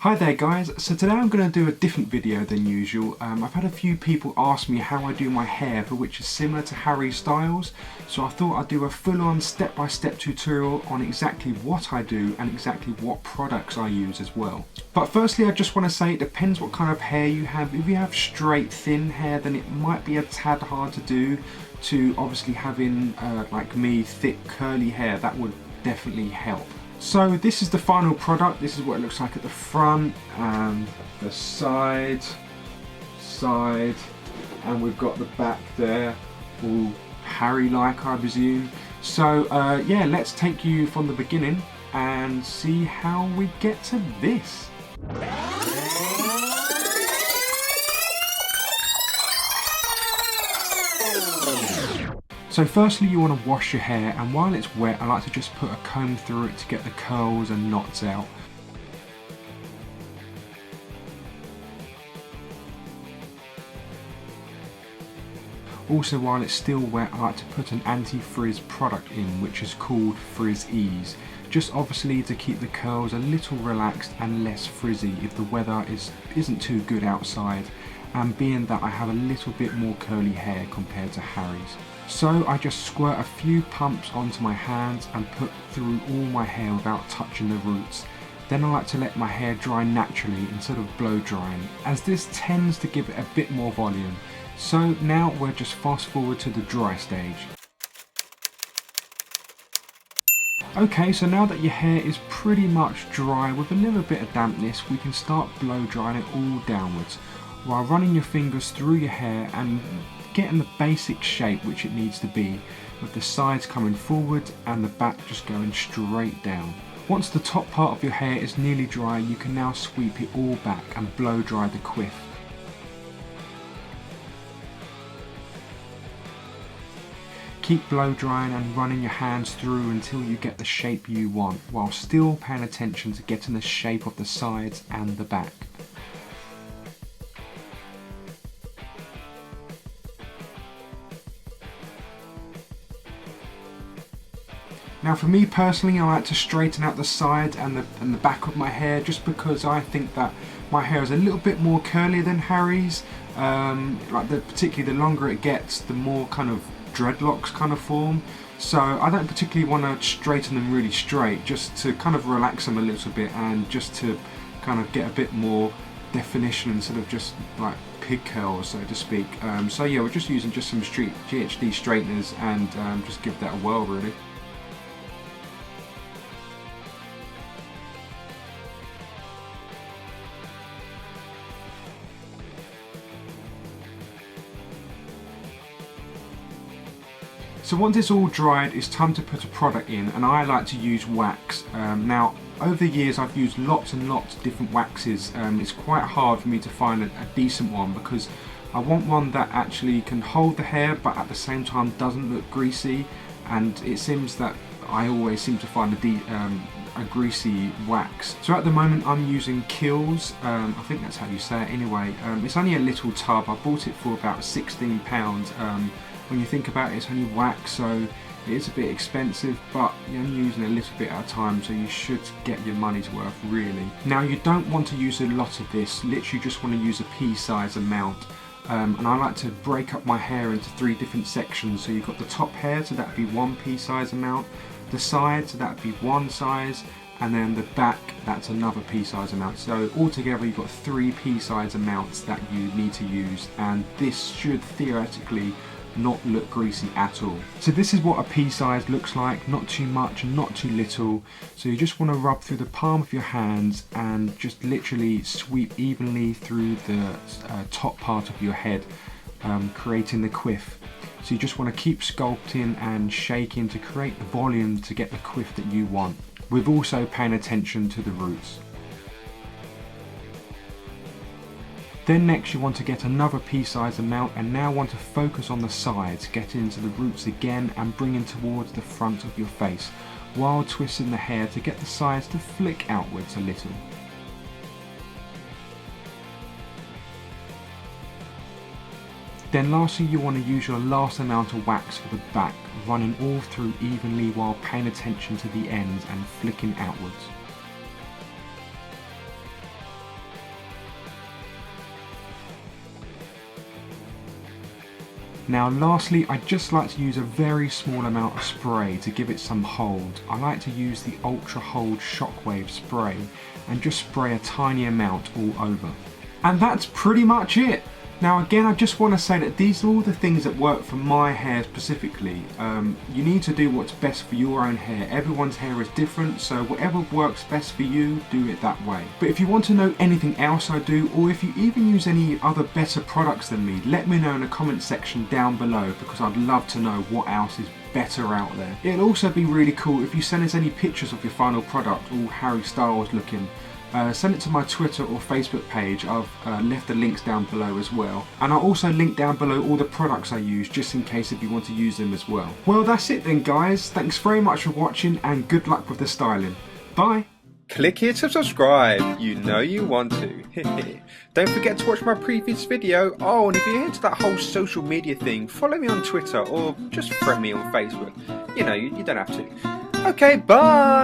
Hi there guys, so today I'm going to do a different video than usual. I've had a few people ask me how I do my hair, for which is similar to Harry's styles, so I thought I'd do a full-on step-by-step tutorial on exactly what I do and exactly what products I use as well. But firstly I just want to say it depends what kind of hair you have. If you have straight thin hair then it might be a tad hard to do, to obviously having like me thick curly hair, that would definitely help. So this is the final product. This is what it looks like at the front and the side, and we've got the back there, all Harry-like I presume. So yeah, let's take you from the beginning and see how we get to this. So firstly you want to wash your hair, and while it's wet I like to just put a comb through it to get the curls and knots out. Also while it's still wet I like to put an anti-frizz product in, which is called Frizz Ease. Just obviously to keep the curls a little relaxed and less frizzy if the weather isn't too good outside, and being that I have a little bit more curly hair compared to Harry's. So I just squirt a few pumps onto my hands and put through all my hair without touching the roots. Then I like to let my hair dry naturally instead of blow drying, as this tends to give it a bit more volume. So now we're just fast forward to the dry stage. Okay, so now that your hair is pretty much dry with a little bit of dampness, we can start blow drying it all downwards, while running your fingers through your hair and getting the basic shape which it needs to be, with the sides coming forward and the back just going straight down. Once the top part of your hair is nearly dry, you can now sweep it all back and blow dry the quiff. Keep blow drying and running your hands through until you get the shape you want, while still paying attention to getting the shape of the sides and the back. Now for me personally, I like to straighten out the sides and the back of my hair, just because I think that my hair is a little bit more curly than Harry's. Particularly the longer it gets, the more kind of dreadlocks kind of form. So I don't particularly want to straighten them really straight, just to kind of relax them a little bit and just to kind of get a bit more definition instead of just like pig curls, so to speak. So yeah, we're just using just some GHD straighteners and just give that a whirl really. So once it's all dried, it's time to put a product in, and I like to use wax. Now over the years I've used lots and lots of different waxes. It's quite hard for me to find a decent one, because I want one that actually can hold the hair but at the same time doesn't look greasy, and it seems that I always seem to find a greasy wax. So at the moment I'm using Kills, I think that's how you say it anyway. It's only a little tub. I bought it for about £16. When you think about it, it's only wax, so it is a bit expensive, but you're only using a little bit at a time, so you should get your money's worth really. Now you don't want to use a lot of this, literally just want to use a pea-size amount. And I like to break up my hair into 3 different sections. So you've got the top hair, so that would be 1 pea-size amount, the side, so that would be 1 size, and then the back, that's another pea-size amount. So altogether you've got 3 pea-size amounts that you need to use, and this should theoretically not look greasy at all. So this is what a pea size looks like, not too much and not too little. So you just want to rub through the palm of your hands and just literally sweep evenly through the top part of your head, creating the quiff. So you just want to keep sculpting and shaking to create the volume to get the quiff that you want, with also paying attention to the roots. Then next you want to get another pea-size amount, and now want to focus on the sides, getting into the roots again and bringing towards the front of your face, while twisting the hair to get the sides to flick outwards a little. Then lastly you want to use your last amount of wax for the back, running all through evenly while paying attention to the ends and flicking outwards. Now lastly, I just like to use a very small amount of spray to give it some hold. I like to use the Ultra Hold Shockwave spray and just spray a tiny amount all over. And that's pretty much it. Now again, I just want to say that these are all the things that work for my hair specifically. You need to do what's best for your own hair. Everyone's hair is different, so whatever works best for you, do it that way. But if you want to know anything else I do, or if you even use any other better products than me, let me know in the comment section down below, because I'd love to know what else is better out there. It'll also be really cool if you send us any pictures of your final product, all Harry Styles looking. Send it to my Twitter or Facebook page. I've left the links down below as well. And I'll also link down below all the products I use, just in case if you want to use them as well. Well, that's it then guys. Thanks very much for watching and good luck with the styling. Bye! Click here to subscribe, you know you want to. Don't forget to watch my previous video. Oh, and if you're into that whole social media thing, follow me on Twitter or just friend me on Facebook. You know, you don't have to. Okay, bye!